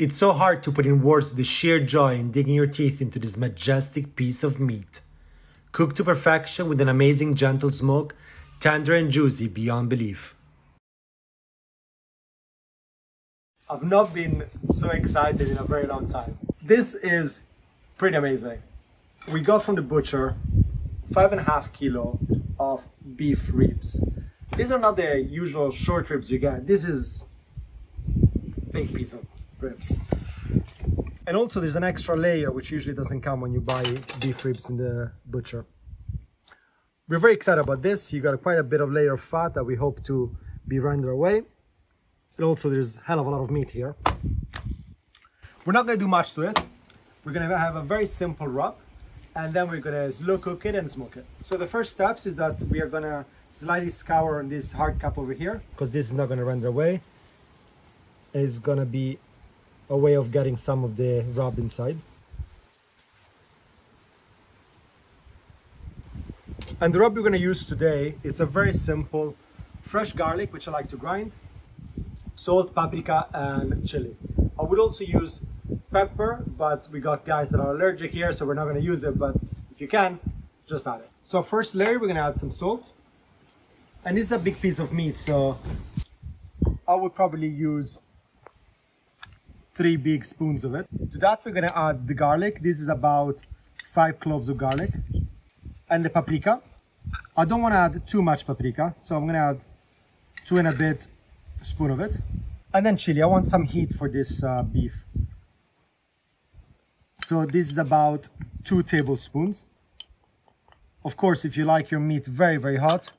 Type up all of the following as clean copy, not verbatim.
It's so hard to put in words the sheer joy in digging your teeth into this majestic piece of meat. Cooked to perfection with an amazing gentle smoke, tender and juicy beyond belief. I've not been so excited in a very long time. This is pretty amazing. We got from the butcher 5.5 kilo of beef ribs. These are not the usual short ribs you get. This is a big piece of ribs. And also there's an extra layer which usually doesn't come when you buy beef ribs in the butcher. We're very excited about this. You got quite a bit of layer of fat that we hope to be rendered away. And also there's a hell of a lot of meat here. We're not going to do much to it. We're going to have a very simple rub, and then we're going to slow cook it and smoke it. So the first steps is that we are going to slightly scour on this hard cup over here, because this is not going to render away. It's going to be a way of getting some of the rub inside. And the rub we're going to use today, it's a very simple fresh garlic, which I like to grind, salt, paprika and chili. I would also use pepper, but we got guys that are allergic here, so we're not going to use it, but if you can, just add it. So first layer, we're going to add some salt. And this is a big piece of meat, so I would probably use 3 big spoons of it. To that, we're going to add the garlic. This is about 5 cloves of garlic. And the paprika. I don't want to add too much paprika, so I'm going to add 2 and a bit spoon of it. And then chili. I want some heat for this beef. So this is about 2 tablespoons. Of course, if you like your meat very, very hot,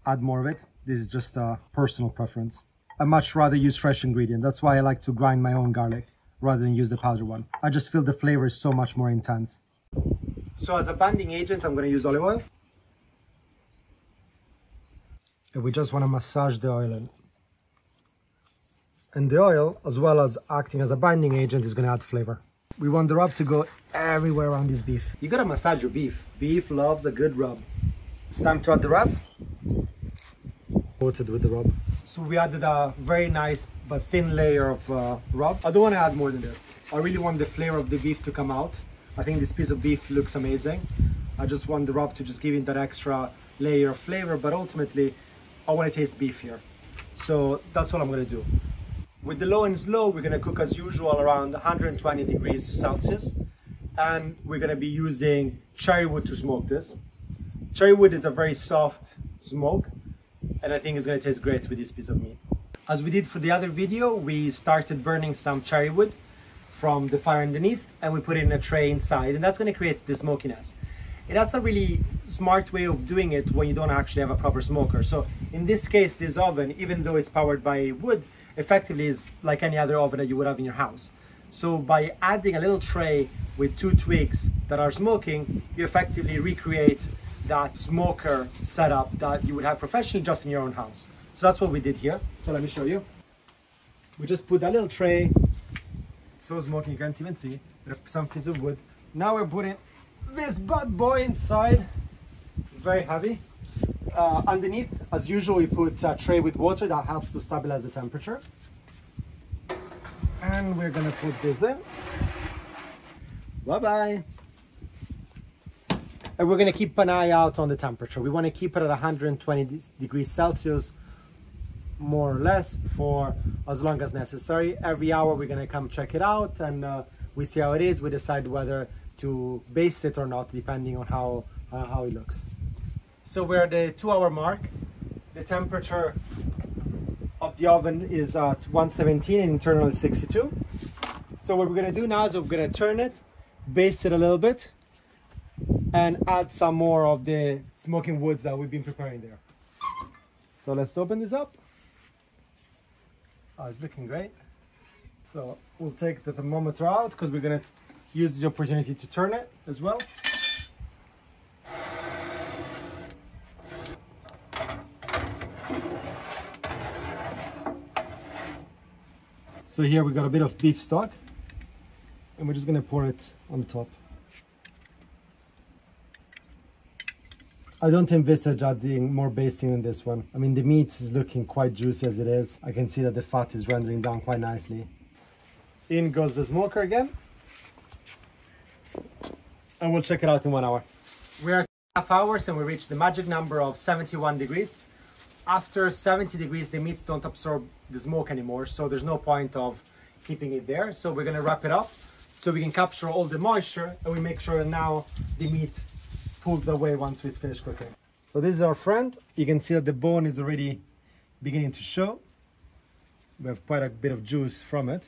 add more of it. This is just a personal preference. I much rather use fresh ingredient. That's why I like to grind my own garlic rather than use the powder one. I just feel the flavor is so much more intense. So as a banding agent, I'm going to use olive oil. And we just want to massage the oil in. And the oil, as well as acting as a binding agent, is going to add flavor. We want the rub to go everywhere around this beef. You got to massage your beef. Beef loves a good rub. It's time to add the rub. Coated with the rub. So we added a very nice but thin layer of rub. I don't want to add more than this. I really want the flavor of the beef to come out. I think this piece of beef looks amazing. I just want the rub to just give it that extra layer of flavor, but ultimately I want to taste beef here. So that's what I'm going to do. With the low and slow, we're going to cook as usual around 120 degrees Celsius. And we're going to be using cherry wood to smoke this. Cherry wood is a very soft smoke, and I think it's going to taste great with this piece of meat. As we did for the other video, we started burning some cherry wood from the fire underneath, and we put it in a tray inside, and that's going to create the smokiness. And that's a really smart way of doing it when you don't actually have a proper smoker. So in this case, this oven, even though it's powered by wood, effectively is like any other oven that you would have in your house. So by adding a little tray with 2 twigs that are smoking, you effectively recreate that smoker setup that you would have professionally just in your own house. So that's what we did here. So let me show you. We just put a little tray, so smoking, you can't even see, some piece of wood. Now we're putting this bad boy inside, very heavy. Underneath, as usual, we put a tray with water that helps to stabilize the temperature. And we're gonna put this in. Bye-bye. And we're gonna keep an eye out on the temperature. We wanna keep it at 120 degrees Celsius, more or less, for as long as necessary. Every hour we're gonna come check it out, and we see how it is. We decide whether to baste it or not, depending on how it looks. So we're at the 2-hour mark. The temperature of the oven is at 117 and internal is 62. So what we're gonna do now is we're gonna turn it, baste it a little bit, and add some more of the smoking woods that we've been preparing there. So let's open this up. Oh, it's looking great. So we'll take the thermometer out because we're gonna use the opportunity to turn it as well. So here we got a bit of beef stock, and we're just gonna pour it on the top. I don't envisage adding more basting in this one. I mean, the meat is looking quite juicy as it is. I can see that the fat is rendering down quite nicely. In goes the smoker again. And we'll check it out in 1 hour. We are at 2.5 hours and we reached the magic number of 71 degrees. After 70 degrees, the meats don't absorb the smoke anymore, so there's no point of keeping it there. So we're gonna wrap it up so we can capture all the moisture, and we make sure that now the meat pulls away once we finish cooking. So this is our friend. You can see that the bone is already beginning to show. We have quite a bit of juice from it.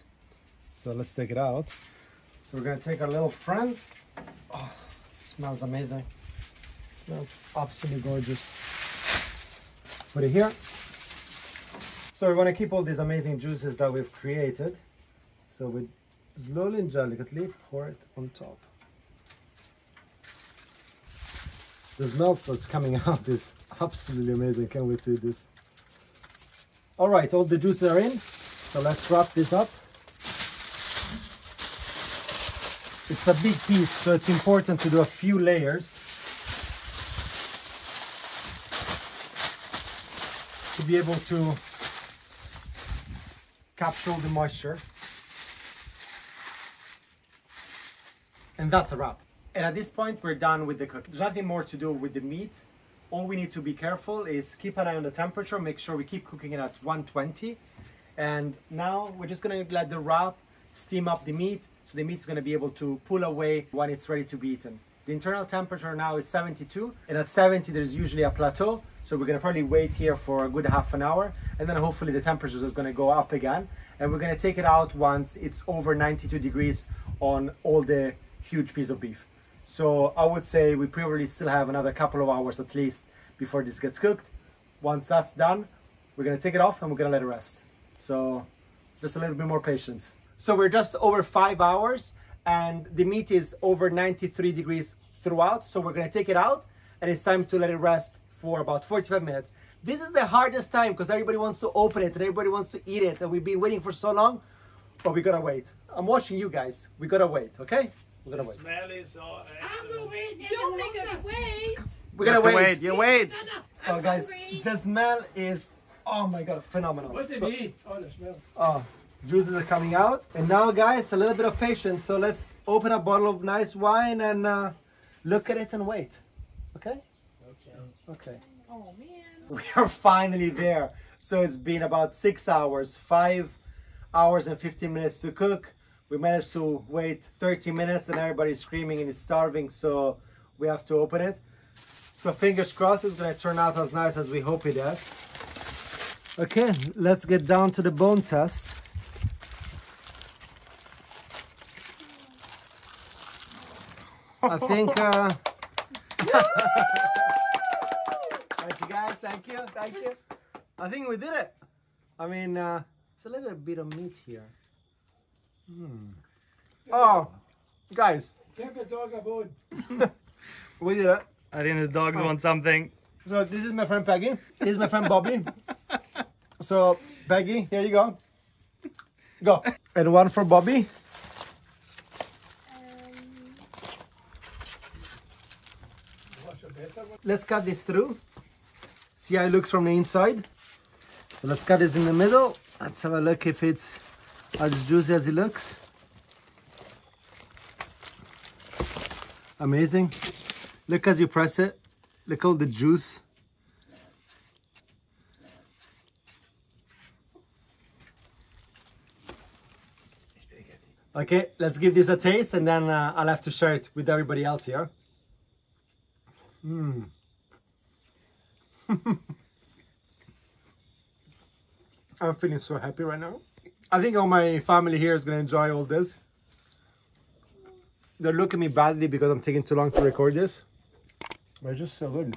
So let's take it out. So we're gonna take our little friend. Oh, it smells amazing. It smells absolutely gorgeous. Put it here. So we want to keep all these amazing juices that we've created. So we slowly and delicately pour it on top. The smell that's coming out is absolutely amazing. Can't wait to eat this. All right, all the juices are in. So let's wrap this up. It's a big piece, so it's important to do a few layers to be able to capture all the moisture. And that's a wrap. And at this point, we're done with the cooking. There's nothing more to do with the meat. All we need to be careful is keep an eye on the temperature, make sure we keep cooking it at 120. And now we're just gonna let the wrap steam up the meat, so the meat's gonna be able to pull away when it's ready to be eaten. The internal temperature now is 72, and at 70 there's usually a plateau, so we're gonna probably wait here for a good half an hour, and then hopefully the temperature is gonna go up again, and we're gonna take it out once it's over 92 degrees on all the huge piece of beef. So I would say we probably still have another couple of hours at least before this gets cooked. Once that's done, we're gonna take it off and we're gonna let it rest. So just a little bit more patience. So we're just over 5 hours and the meat is over 93 degrees throughout. So we're gonna take it out and it's time to let it rest for about 45 minutes. This is the hardest time because everybody wants to open it and everybody wants to eat it, and we've been waiting for so long, but we gotta wait. I'm watching you guys. We gotta wait, okay? We're gonna wait. Smell is so Don't make us wait. We're gonna wait. You wait. Oh guys, the smell is, oh my god, phenomenal. What did he eat? Oh, the smell. Oh, juices are coming out. And now guys, a little bit of patience. So let's open a bottle of nice wine and look at it and wait. Okay? Okay. Okay. Oh man. We are finally there. So it's been about 6 hours, 5 hours and 15 minutes to cook. We managed to wait 30 minutes and everybody's screaming and is starving, so we have to open it. So fingers crossed it's gonna turn out as nice as we hope it does. Okay, let's get down to the bone test. I think thank you guys, thank you. I think we did it. I mean, it's a little bit of meat here. Oh, guys. Give the dog a bone. We did it. I think the dogs want something. So this is my friend Peggy. This is my friend Bobby. So Peggy, here you go. Go. And one for Bobby. Let's cut this through. See how it looks from the inside. So let's cut this in the middle. Let's have a look if it's as juicy as it looks. Amazing. Look as you press it. Look all the juice. Okay, let's give this a taste and then I'll have to share it with everybody else here. I'm feeling so happy right now. I think all my family here is going to enjoy all this. They're looking at me badly because I'm taking too long to record this. But it's just so good.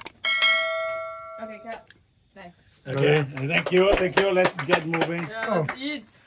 Okay, cut. Nice. Okay, thank you. Let's get moving. Yeah, let's eat.